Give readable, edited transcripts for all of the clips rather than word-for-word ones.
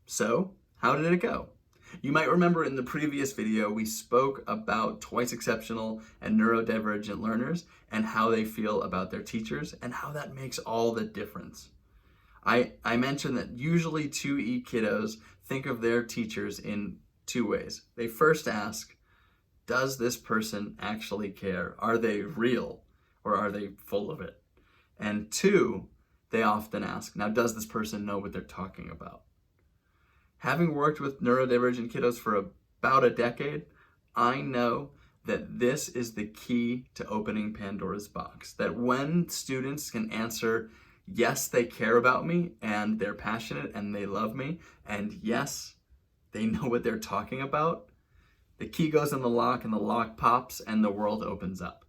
So, how did it go? You might remember in the previous video, we spoke about twice exceptional and neurodivergent learners and how they feel about their teachers and how that makes all the difference. I mentioned that usually 2E kiddos think of their teachers in two ways. They first ask, does this person actually care? Are they real or are they full of it? And two, they often ask, now does this person know what they're talking about? Having worked with neurodivergent kiddos for about a decade, I know that this is the key to opening Pandora's box. That when students can answer, yes, they care about me and they're passionate and they love me, and yes, they know what they're talking about, the key goes in the lock and the lock pops and the world opens up.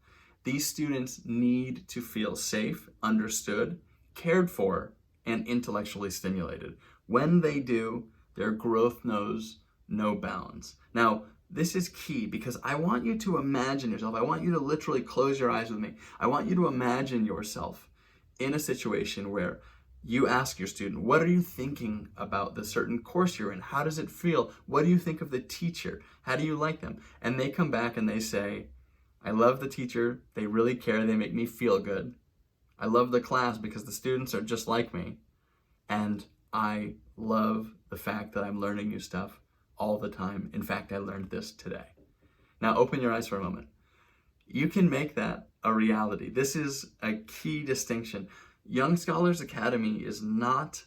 These students need to feel safe, understood, cared for, and intellectually stimulated. When they do, their growth knows no bounds. Now, this is key because I want you to imagine yourself. I want you to literally close your eyes with me. I want you to imagine yourself in a situation where you ask your student, what are you thinking about the certain course you're in? How does it feel? What do you think of the teacher? How do you like them? And they come back and they say, I love the teacher. They really care. They make me feel good. I love the class because the students are just like me. And I love the fact that I'm learning new stuff all the time. In fact, I learned this today. Now open your eyes for a moment. You can make that a reality. This is a key distinction. Young Scholars Academy is not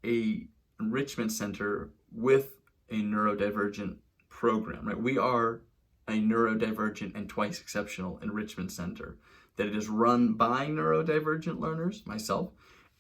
a enrichment center with a neurodivergent program, right? We are a neurodivergent and twice exceptional enrichment center that it is run by neurodivergent learners, myself,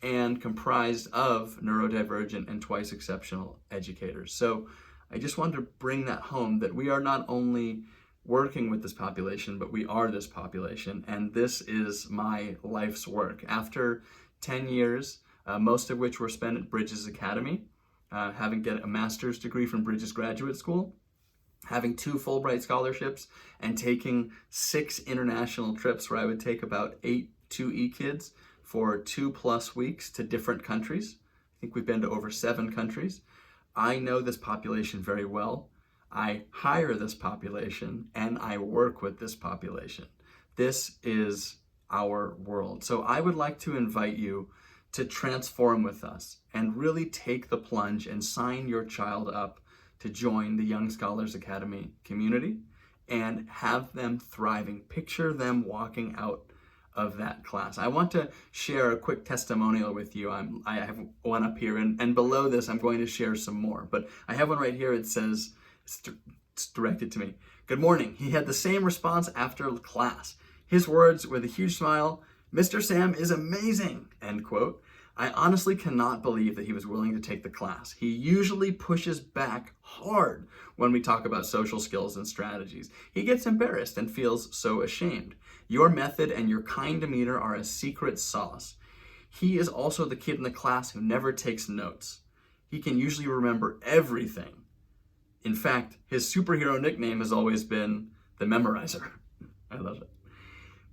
and comprised of neurodivergent and twice exceptional educators. So I just wanted to bring that home, that we are not only working with this population, but we are this population, and this is my life's work. After 10 years, most of which were spent at Bridges Academy, having get a master's degree from Bridges Graduate School, having 2 Fulbright scholarships, and taking 6 international trips where I would take about 8 2E kids for 2+ weeks to different countries. I think we've been to over 7 countries. I know this population very well. I hire this population and I work with this population. This is our world. So I would like to invite you to transform with us and really take the plunge and sign your child up to join the Young Scholars Academy community and have them thriving. Picture them walking out of that class. I want to share a quick testimonial with you. I have one up here, and below this I'm going to share some more, but I have one right here. It says, it's directed to me. Good morning. He had the same response after class. His words with a huge smile, Mr. Sam is amazing, end quote. I honestly cannot believe that he was willing to take the class. He usually pushes back hard when we talk about social skills and strategies. He gets embarrassed and feels so ashamed. Your method and your kind demeanor are a secret sauce. He is also the kid in the class who never takes notes. He can usually remember everything. In fact, his superhero nickname has always been the Memorizer. I love it.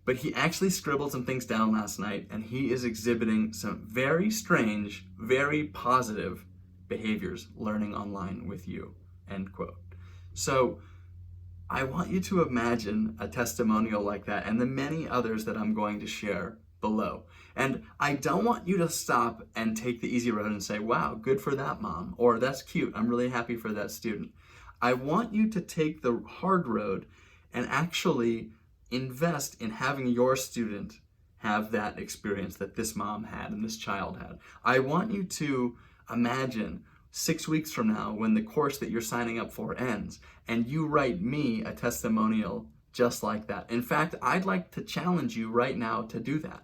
But he actually scribbled some things down last night, and he is exhibiting some very strange, very positive behaviors learning online with you, end quote. So I want you to imagine a testimonial like that and the many others that I'm going to share below. And I don't want you to stop and take the easy road and say, wow, good for that mom, or that's cute, I'm really happy for that student. I want you to take the hard road and actually invest in having your student have that experience that this mom had and this child had. I want you to imagine 6 weeks from now when the course that you're signing up for ends and you write me a testimonial just like that. In fact, I'd like to challenge you right now to do that.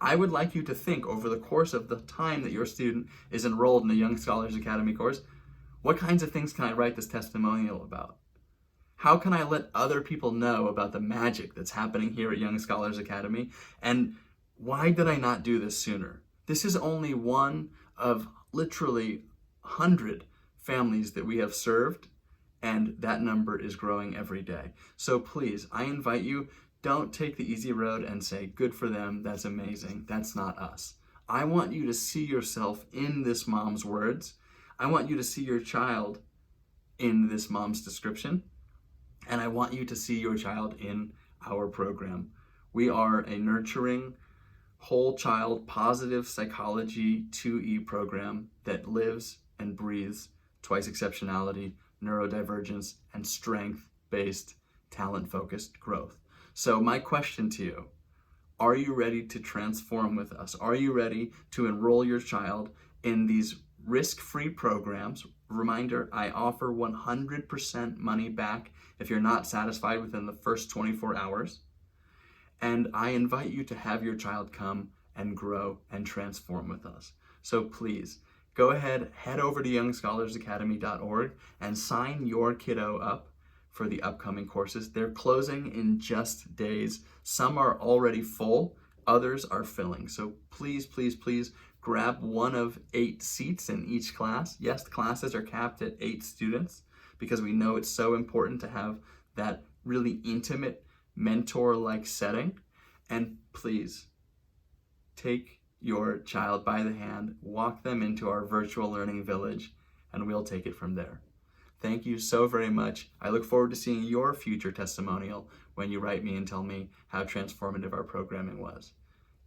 I would like you to think over the course of the time that your student is enrolled in the Young Scholars Academy course, what kinds of things can I write this testimonial about? How can I let other people know about the magic that's happening here at Young Scholars Academy? And why did I not do this sooner? This is only one of literally 100 families that we have served, and that number is growing every day. So please, I invite you, don't take the easy road and say, good for them, that's amazing, that's not us. I want you to see yourself in this mom's words. I want you to see your child in this mom's description, and I want you to see your child in our program. We are a nurturing, whole child, positive psychology 2E program that lives and breathes twice exceptionality, neurodivergence, and strength-based, talent-focused growth. So my question to you, are you ready to transform with us? Are you ready to enroll your child in these risk-free programs? Reminder, I offer 100% money back if you're not satisfied within the first 24 hours. And I invite you to have your child come and grow and transform with us. So please, go ahead, head over to youngscholarsacademy.org and sign your kiddo up for the upcoming courses. They're closing in just days. Some are already full, others are filling. So please, please, please grab one of 8 seats in each class. Yes, the classes are capped at 8 students because we know it's so important to have that really intimate mentor-like setting. And please take your child by the hand, walk them into our virtual learning village, and we'll take it from there. Thank you so very much. I look forward to seeing your future testimonial when you write me and tell me how transformative our programming was.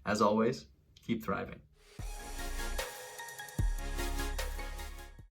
As always, keep thriving.